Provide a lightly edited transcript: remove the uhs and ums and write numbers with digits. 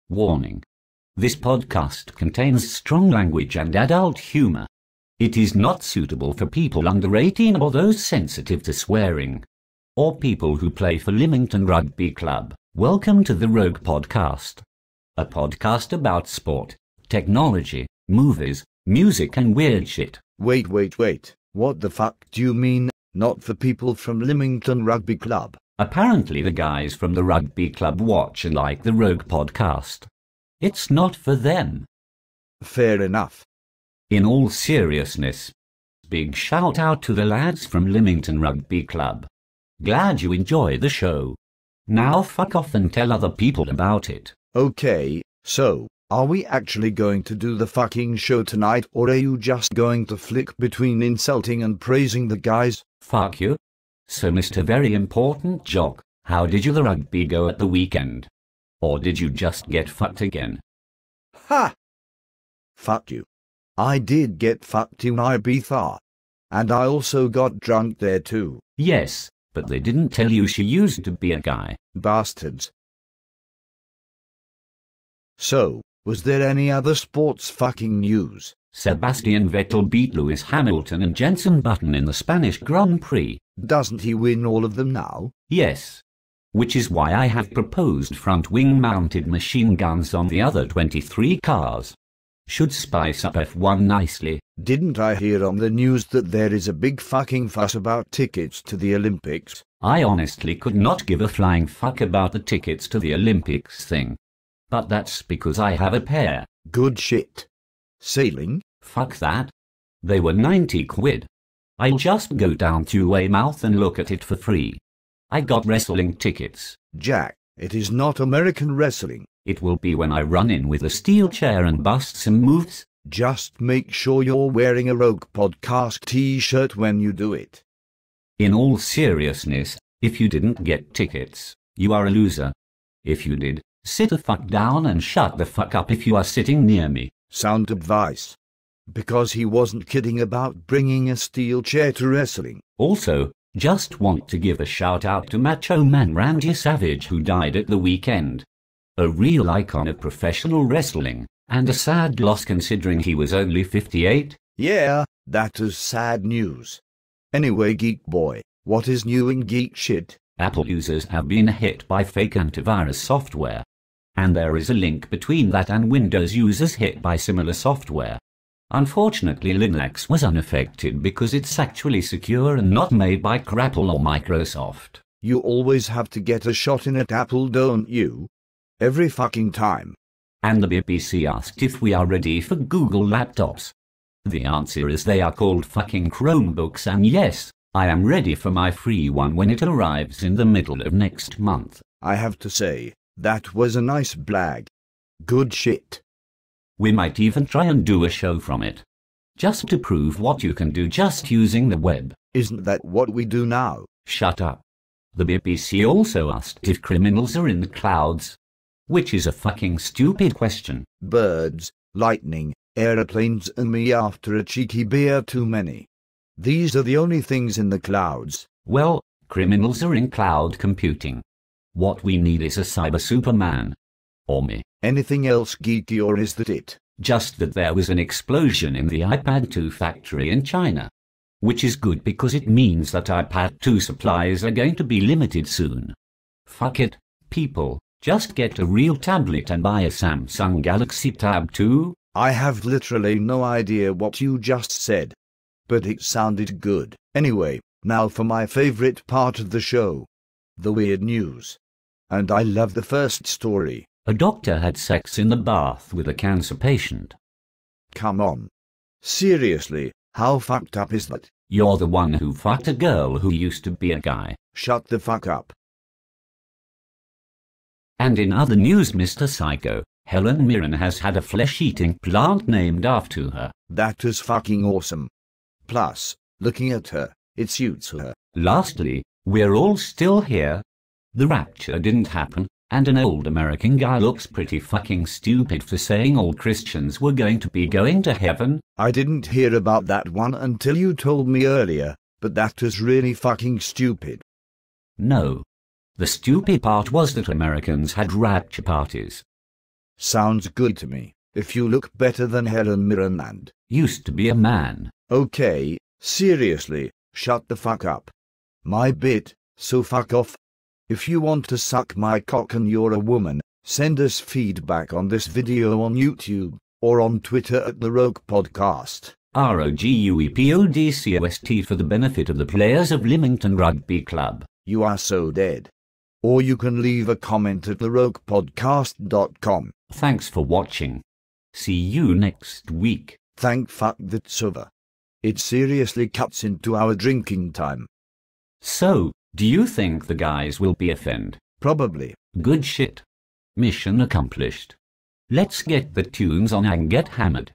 Warning. This podcast contains strong language and adult humor. It is not suitable for people under 18 or those sensitive to swearing, or people who play for Lymington Rugby Club. Welcome to the Rogue Podcast, a podcast about sport, technology, movies, music and weird shit. Wait. What the fuck do you mean, not for people from Lymington Rugby Club? Apparently the guys from the rugby club watch and like the Rogue Podcast. It's not for them. Fair enough. In all seriousness, big shout out to the lads from Lymington Rugby Club. Glad you enjoy the show. Now fuck off and tell other people about it. Okay, so, are we actually going to do the fucking show tonight, or are you just going to flick between insulting and praising the guys? Fuck you. So Mr. Very Important Jock, how did the rugby go at the weekend? Or did you just get fucked again? Ha! Fuck you. I did get fucked in Ibiza. And I also got drunk there too. Yes, but they didn't tell you she used to be a guy. Bastards. So, was there any other sports fucking news? Sebastian Vettel beat Lewis Hamilton and Jenson Button in the Spanish Grand Prix. Doesn't he win all of them now? Yes. Which is why I have proposed front-wing mounted machine guns on the other 23 cars. Should spice up F1 nicely. Didn't I hear on the news that there is a big fucking fuss about tickets to the Olympics? I honestly could not give a flying fuck about the tickets to the Olympics thing. But that's because I have a pair. Good shit. Sailing? Fuck that. They were 90 quid. I'll just go down to Weymouth and look at it for free. I got wrestling tickets. Jack, it is not American wrestling. It will be when I run in with a steel chair and bust some moves. Just make sure you're wearing a Rogue Podcast t-shirt when you do it. In all seriousness, if you didn't get tickets, you are a loser. If you did, sit the fuck down and shut the fuck up if you are sitting near me. Sound advice. Because he wasn't kidding about bringing a steel chair to wrestling. Also, just want to give a shout out to Macho Man Randy Savage who died at the weekend. A real icon of professional wrestling, and a sad loss considering he was only 58. Yeah, that is sad news. Anyway, Geek Boy, what is new in geek shit? Apple users have been hit by fake antivirus software. And there is a link between that and Windows users hit by similar software. Unfortunately, Linux was unaffected because it's actually secure and not made by Crapple or Microsoft. You always have to get a shot in at Apple, don't you? Every fucking time. And the BBC asked if we are ready for Google laptops. The answer is they are called fucking Chromebooks, and yes, I am ready for my free one when it arrives in the middle of next month. I have to say, that was a nice blag. Good shit. We might even try and do a show from it. Just to prove what you can do just using the web. Isn't that what we do now? Shut up. The BBC also asked if criminals are in the clouds. Which is a fucking stupid question. Birds, lightning, aeroplanes and me after a cheeky beer too many. These are the only things in the clouds. Well, criminals are in cloud computing. What we need is a cyber Superman. Or me. Anything else geeky, or is that it? Just that there was an explosion in the iPad 2 factory in China. Which is good because it means that iPad 2 supplies are going to be limited soon. Fuck it, people. Just get a real tablet and buy a Samsung Galaxy Tab 2. I have literally no idea what you just said. But it sounded good. Anyway, now for my favorite part of the show. The weird news. And I love the first story. A doctor had sex in the bath with a cancer patient. Come on. Seriously, how fucked up is that? You're the one who fucked a girl who used to be a guy. Shut the fuck up. And in other news, Mr. Psycho, Helen Mirren has had a flesh-eating plant named after her. That is fucking awesome. Plus, looking at her, it suits her. Lastly, we're all still here. The rapture didn't happen, and an old American guy looks pretty fucking stupid for saying all Christians were going to be going to heaven. I didn't hear about that one until you told me earlier, but that is really fucking stupid. No. The stupid part was that Americans had rapture parties. Sounds good to me. If you look better than Helen Mirren and used to be a man. Okay, seriously, shut the fuck up. My bit, so fuck off. If you want to suck my cock and you're a woman, send us feedback on this video on YouTube, or on Twitter at The Rogue Podcast. ROGUEPODCOST for the benefit of the players of Lymington Rugby Club. You are so dead. Or you can leave a comment at theroguepodcast.com. Thanks for watching. See you next week. Thank fuck that's over. It seriously cuts into our drinking time. So, do you think the guys will be offended? Probably. Good shit. Mission accomplished. Let's get the tunes on and get hammered.